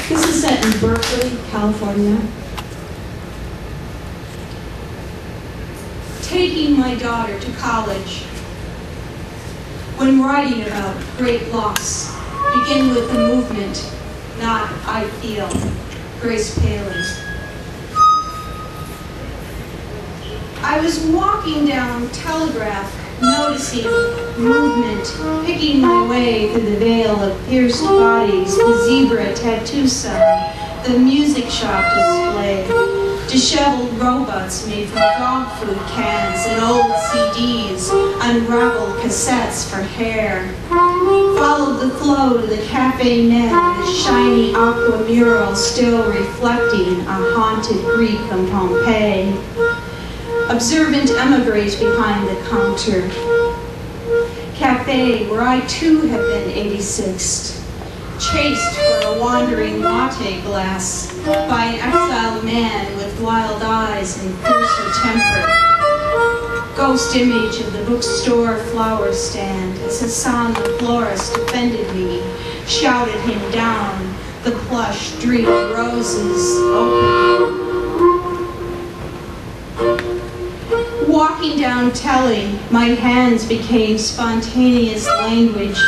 This is set in Berkeley, California. Taking my daughter to college. When writing about great loss, begin with the movement, not I feel. Grace Paley. I was walking down Telegraph, noticing movement, picking my way through the veil of pierced bodies, the zebra tattoo sign, the music shop display, disheveled robots made from dog food cans and old CDs, unraveled cassettes for hair. Followed the flow to the Cafe Ned, the shiny aqua mural still reflecting a haunted Greek on Pompeii. Observant emigres behind the counter. Cafe, where I too have been 86th. Chased for a wandering latte glass by an exiled man with wild eyes and fiercer temper. Ghost image of the bookstore flower stand as Hassan the florist defended me, shouted him down, the plush dream roses open. Walking down Telly, my hands became spontaneous language.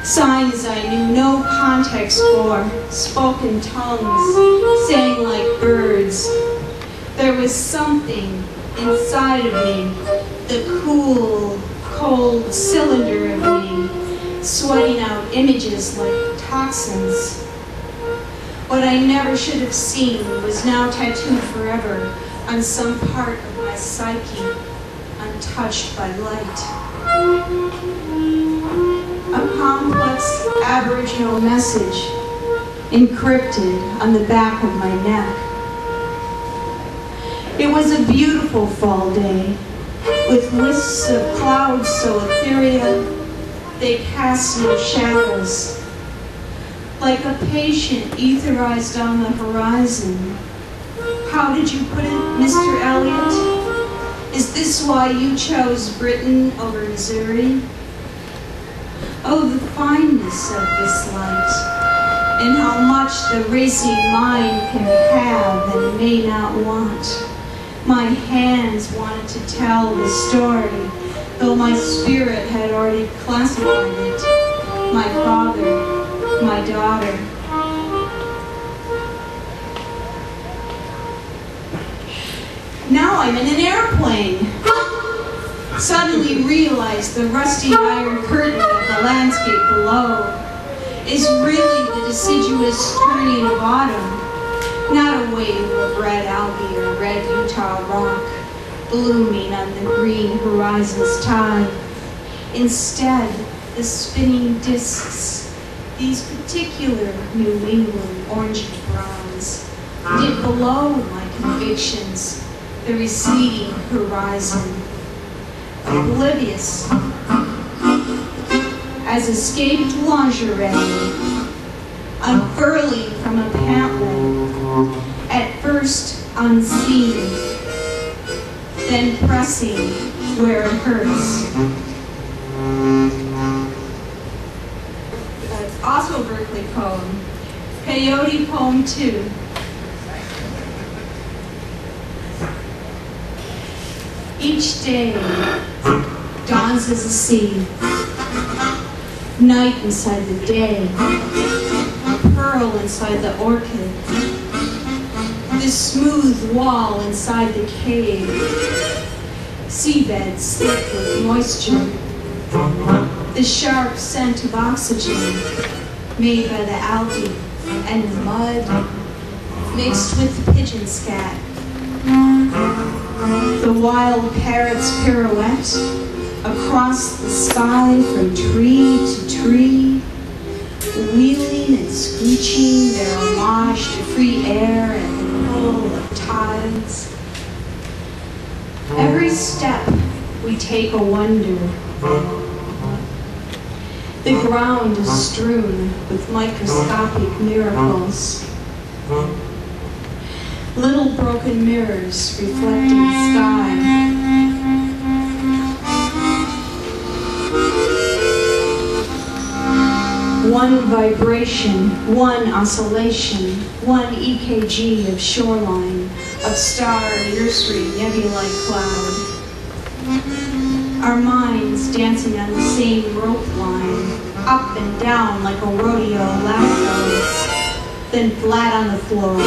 Signs I knew no context for, spoken tongues, sang like birds. There was something inside of me, the cool, cold cylinder of me, sweating out images like toxins. What I never should have seen was now tattooed forever on some part of my psyche, untouched by light. A complex Aboriginal message encrypted on the back of my neck. It was a beautiful fall day, with wisps of clouds so ethereal they cast no shadows. Like a patient etherized on the horizon. How did you put it, Mr. Elliott? Is this why you chose Britain over Missouri? Oh, the fineness of this light, and how much the racing mind can have and may not want. My hands wanted to tell the story, though my spirit had already classified it. My father, my daughter. Now I'm in an airplane. Suddenly realized the rusty iron curtain of the landscape below is really the deciduous turning of autumn, not a wave of red algae or red Utah rock blooming on the green horizon's tide. Instead, the spinning discs, these particular New England orange and browns, dip below my convictions, the receding horizon. Oblivious as escaped lingerie, unfurling from a pantlet, at first unseen, then pressing where it hurts. Also a Berkeley poem, Peyote Poem 2. Each day dawns as a seed, night inside the day, a pearl inside the orchid, the smooth wall inside the cave, seabed slick with moisture, the sharp scent of oxygen made by the algae and the mud mixed with pigeon scat. The wild parrots pirouette across the sky from tree to tree, wheeling and screeching their homage to free air and the pull of tides. Every step we take a wonder. The ground is strewn with microscopic miracles. Little broken mirrors reflecting the sky. one vibration, one oscillation, one EKG of shoreline, of star nursery nebulae cloud. Our minds dancing on the same rope line, up and down like a rodeo lasso, then flat on the floor.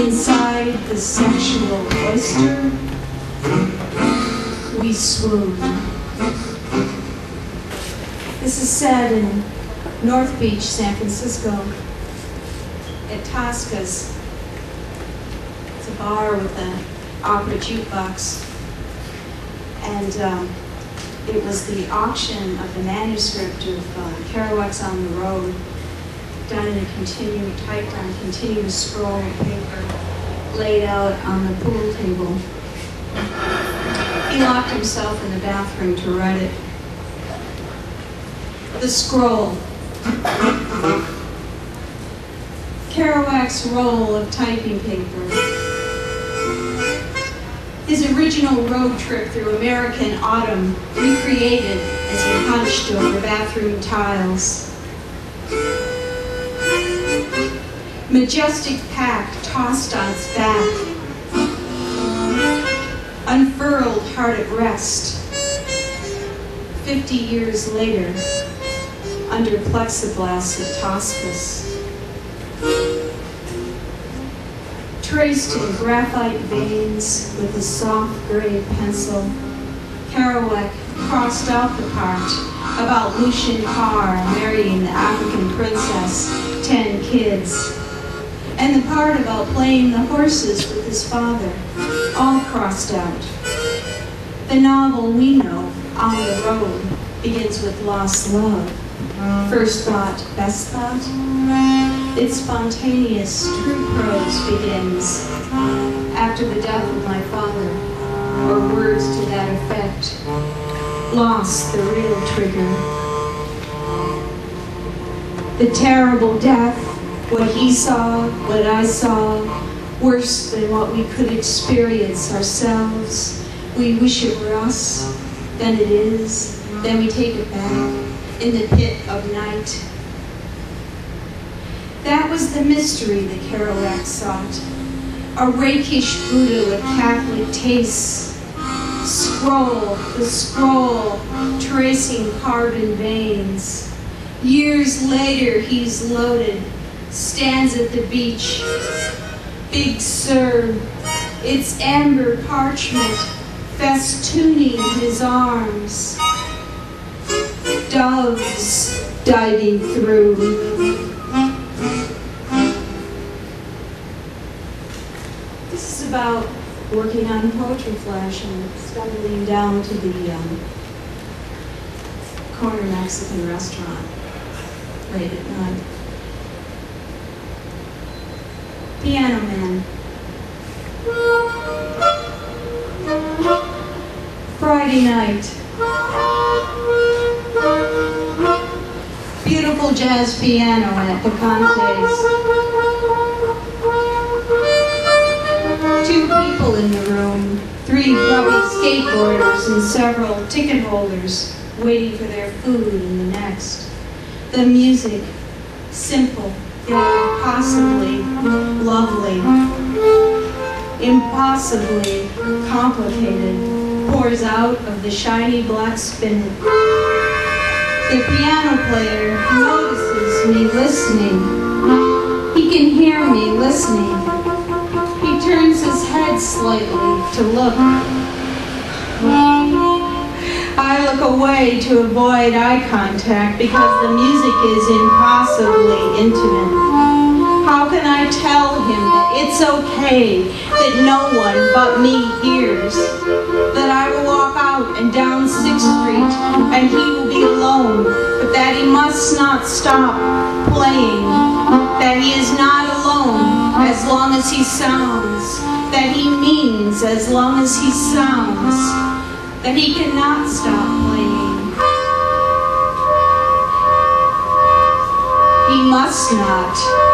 Inside the sexual oyster, we swoon. This is said in North Beach, San Francisco, at Tosca's. It's a bar with an opera jukebox. And it was the auction of the manuscript of Kerouac's On the Road, done in a typed on continuous scroll of paper, laid out on the pool table. He locked himself in the bathroom to write it. The scroll. Kerouac's roll of typing paper. His original road trip through American autumn, recreated as he hunched over bathroom tiles. Majestic pack tossed on its back. Unfurled heart at rest. 50 years later, under plexiglass at Tosca's. Traced in graphite veins with a soft gray pencil, Kerouac crossed out the part about Lucian Carr marrying the African princess, 10 kids, and the part about playing the horses with his father, all crossed out. The novel we know, On the Road, begins with lost love. First thought, best thought? Its spontaneous, true prose begins after the death of my father, or words to that effect. Lost the real trigger. The terrible death, what he saw, what I saw, worse than what we could experience ourselves. We wish it were us, then it is, then we take it back in the pit of night. That was the mystery that Kerouac sought. A rakish Buddha with Catholic tastes. Scroll, the scroll, tracing carbon veins. Years later, he's loaded, stands at the beach. Big Sur, its amber parchment, festooning his arms. Doves diving through. This is about working on Poetry Flash and stumbling down to the corner Mexican restaurant late at night. Piano Man. Friday night. Beautiful jazz piano at Picante's. 2 people in the room, 3 grubby skateboarders and several ticket holders waiting for their food in the next. The music, simple, yet impossibly lovely, impossibly complicated, pours out of the shiny black spinet. The piano player notices me listening. He can hear me listening. He turns his head slightly to look. I look away to avoid eye contact because the music is impossibly intimate. How can I tell him that it's okay that no one but me hears? That I will walk out and down 6th Street and he will be alone, but that he must not stop playing, that he is not alone as long as he sounds, that he means as long as he sounds, that he cannot stop playing. He must not.